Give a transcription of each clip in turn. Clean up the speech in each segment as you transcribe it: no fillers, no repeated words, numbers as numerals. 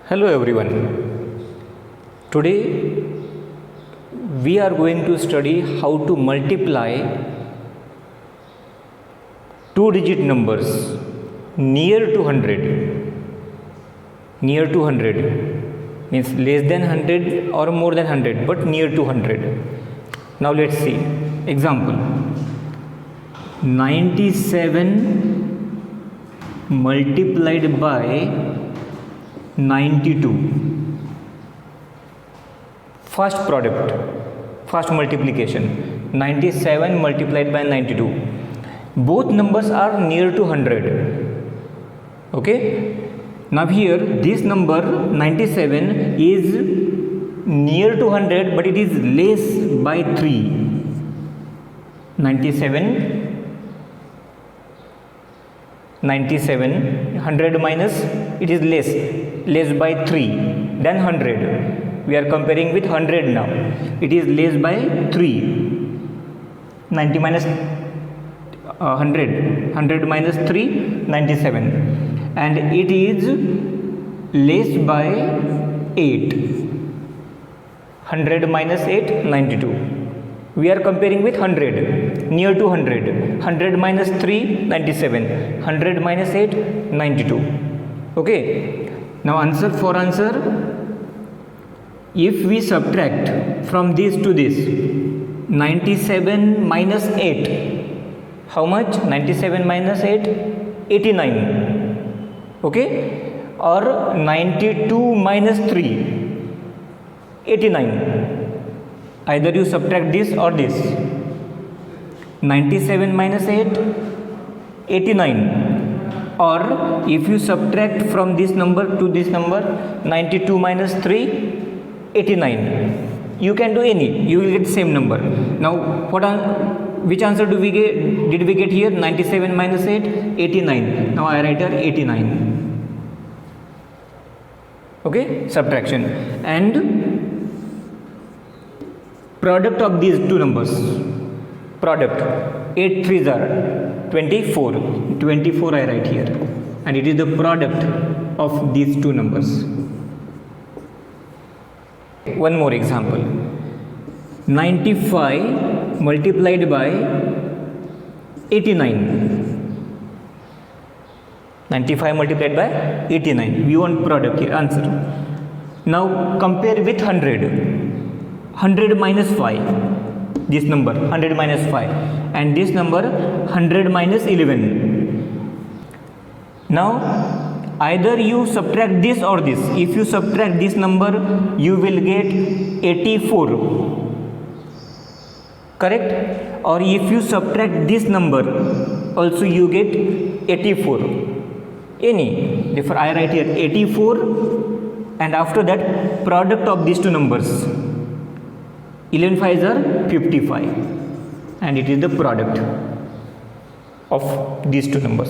Hello everyone. Today we are going to study how to multiply two-digit numbers near to 100. Near to 100 means less than 100 or more than 100 but near to 100. Now let's see. Example 97 multiplied by 92. First product, first multiplication, 97 multiplied by 92. Both numbers are near to 100. Okay, now here this number 97 is near to 100 but it is less by 3. 97 100 minus it is less by 3 than 100. We are comparing with 100 now. It is less by 3. 90 minus 100 minus 3 97 and it is less by 8. 100 minus 8 92. We are comparing with 100, near to 100. 100 minus 3 97, 100 minus 8 92. Okay, now answer, if we subtract from this to this 97 minus 8, how much? 97 minus 8 89. Okay, or 92 minus 3 89. Either you subtract this or this. 97 minus 8 89, or if you subtract from this number to this number 92 minus 3 89. You can do any, you will get same number. Now which answer did we get here? 97 minus 8 89. Now I write here 89. Okay, subtraction. And product of these two numbers, product 8 3s are 24 I write here, and it is the product of these two numbers. One more example, 95 multiplied by 89. 95 multiplied by 89. We want product here, answer. Now compare with 100 minus 5, this number 100 minus 5, and this number 100 minus 11. Now either you subtract this or this. If you subtract this number you will get 84, correct? Or if you subtract this number also you get 84. Any, therefore I write here 84, and after that product of these two numbers, 11 5s are 55, and it is the product of these two numbers.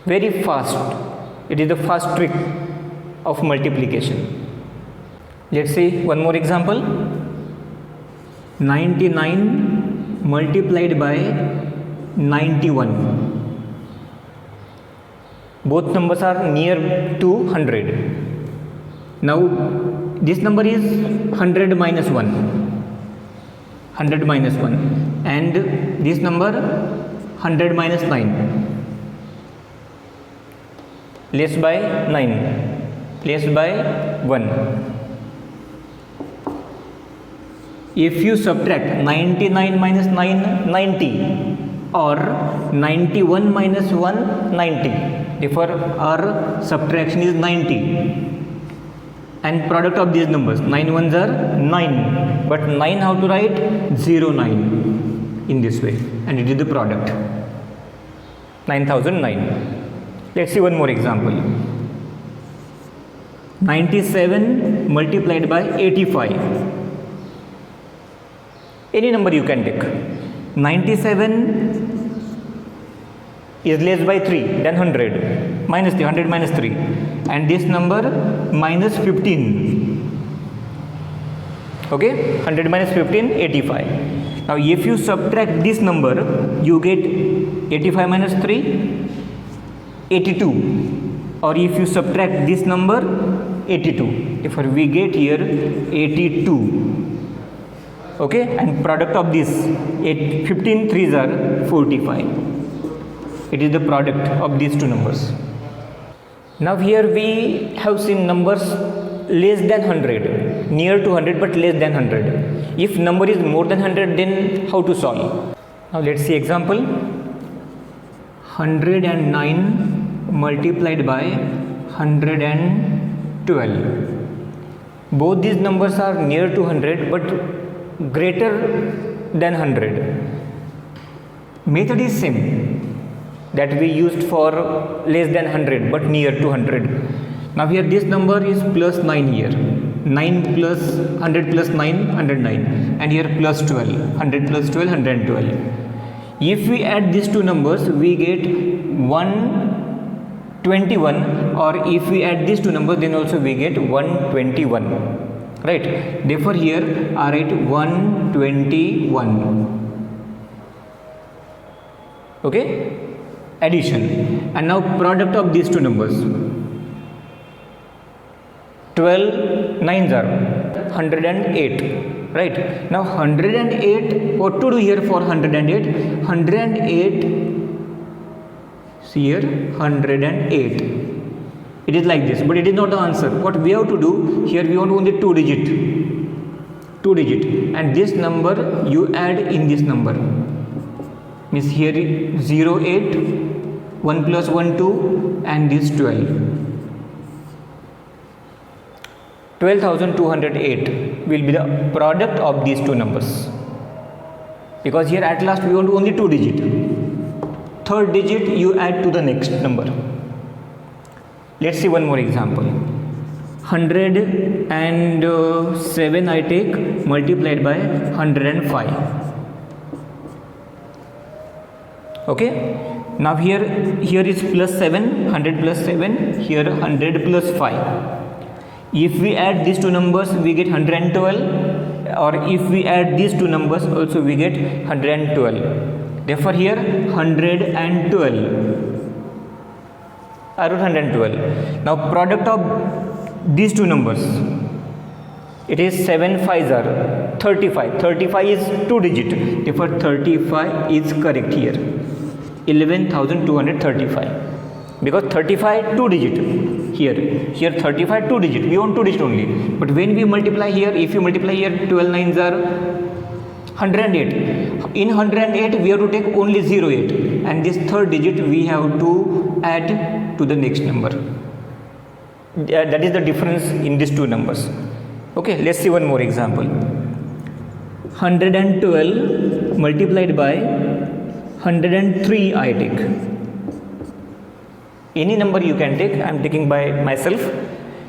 Very fast. It is the fast trick of multiplication. Let's see one more example. 99 multiplied by 91. Both numbers are near to 100. Now this number is 100 minus 1, 100 minus 1, and this number 100 minus 9, less by 9, less by 1. If you subtract 99 minus 9 90, or 91 minus 1 90, therefore our subtraction is 90. And product of these numbers, 9 ones are 9, but 9 how to write? 09 in this way, and it is the product 9009. Let's see one more example. 97 multiplied by 85. Any number you can take. 97 is less by 3 than 100, minus 3, 100 minus 3, and this number minus 15. Okay, 100 minus 15 85. Now if you subtract this number you get 85 minus 3 82. or if you subtract this number 82, therefore we get here 82. Okay, and product of this 15 threes are 45. It is the product of these two numbers. Now here we have seen numbers less than 100, near to 100 but less than 100. If number is more than 100, then how to solve? Now let's see example. 109 multiplied by 112. Both these numbers are near to 100 but greater than 100. Method is same that we used for less than 100 but near to 100. Now here this number is plus 9 here. 9 plus 100 plus 9, 109, and here plus 12, 100 plus 12, 112. If we add these two numbers, we get 121, or if we add these two numbers, then also we get 121, right? Therefore here I write 121. Okay, addition. And now product of these two numbers. 12 nines are 108, right? Now 108, what to do here for 108? 108, see here 108. It is like this, but it is not the answer. What we have to do here, we want only two digit, and this number you add in this number. Means here 08, 1 plus 1 2, and this 12. 12,208 will be the product of these two numbers, because here at last we want only two digit. Third digit you add to the next number. Let's see one more example. 107 I take multiplied by 105. Okay, now here is plus 7, 100 plus 7, here 100 plus 5. If we add these two numbers, we get 112, or if we add these two numbers also we get 112. Therefore here 112. I wrote 112. Now product of these two numbers, it is 7 5s are 35. 35 is two digit. Therefore 35 is correct here. 11,235. Because 35 two digit. Here 35 two digit, we want two digit only, but when we multiply here, if you multiply here 12 nines are 108. In 108 we have to take only 08, and this third digit we have to add to the next number. That is the difference in these two numbers. Okay, let's see one more example. 112 multiplied by 103 I take. Any number you can take, I am taking by myself.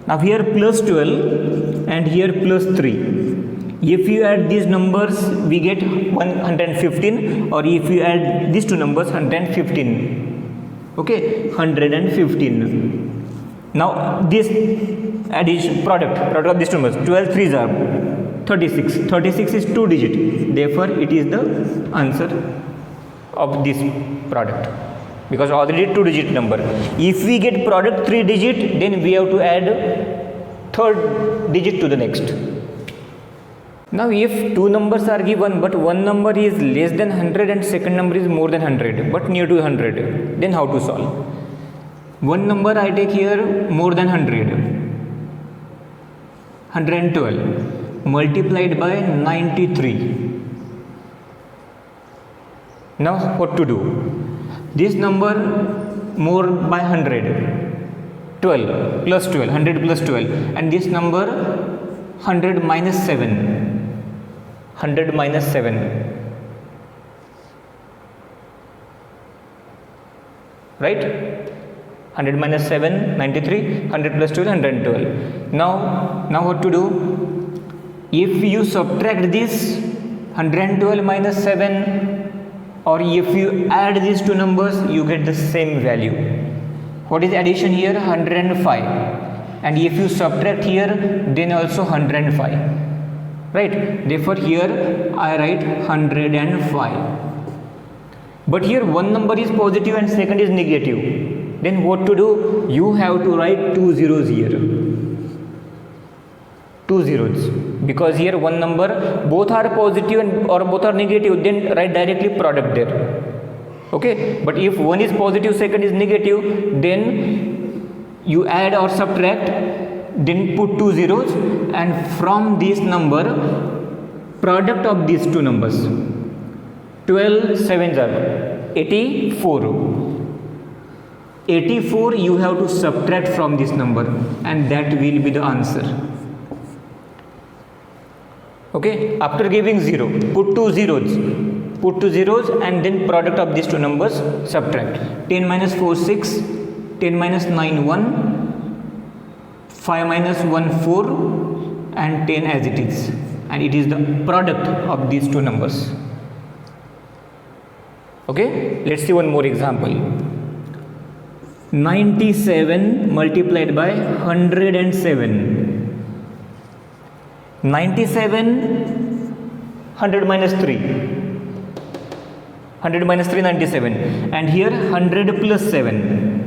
Now here plus 12 and here plus 3. If you add these numbers, we get 115, or if you add these two numbers, 115. Okay, 115. Now this addition product of these two numbers, 12 threes are 36. 36 is two digit. Therefore it is the answer of this product, because already two digit number. If we get product 3 digit, then we have to add third digit to the next. Now if two numbers are given but one number is less than 100 and second number is more than 100 but near to 100, then how to solve? One number I take here more than 100, 112 multiplied by 93. Now what to do? This number more by 100, 12 plus 12, 100 plus 12, and this number 100 minus 7, 100 minus 7, right? 100 minus 7, 93, 100 plus 12, 112. Now what to do? If you subtract this 112 minus 7, or if you add these two numbers, you get the same value. What is addition here? 105. And if you subtract here, then also 105. Right? Therefore here I write 105. But here one number is positive and second is negative. then what to do? You have to write 2 zeros here, 2 zeros, because here one number both are positive and or both are negative, then write directly product there. Okay, but if one is positive, second is negative, then you add or subtract, then put 2 zeros, and from this number product of these two numbers, 12 sevens are 84. 84 you have to subtract from this number, and that will be the answer. Okay, after giving 0, put 2 zeros, and then product of these two numbers, subtract. 10 minus 4 6, 10 minus 9 1, 5 minus 1 4, and 10 as it is, and it is the product of these two numbers. Okay, let's see one more example. 97 multiplied by 107. 97, 100 minus 3. 100 minus 3, 97. And here 100 plus 7.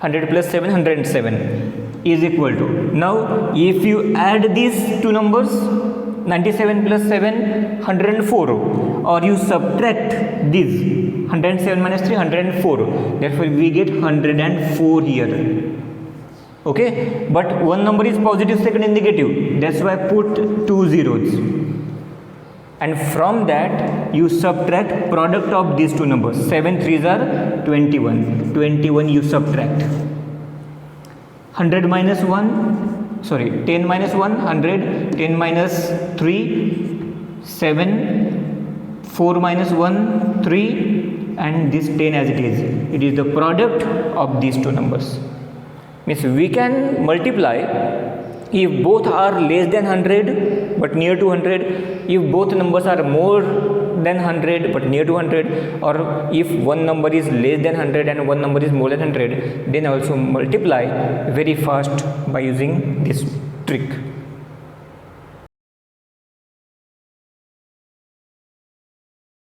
100 plus 7, 107 is equal to. Now, if you add these two numbers, 97 plus 7, 104, or you subtract this 107 minus 3, 104, therefore we get 104 here. Okay, but one number is positive, second is negative, that's why I put 2 zeros, and from that you subtract product of these two numbers. 7 3s are 21, 21 you subtract. 100 minus 1, sorry, 10 minus 1, 100, 10 minus 3, 7, 4 minus 1, 3, and this 10 as it is. It is the product of these two numbers. Means we can multiply if both are less than 100 but near to 100, if both numbers are more than 100 but near to 100, or if one number is less than 100 and one number is more than 100, then also multiply very fast by using this trick.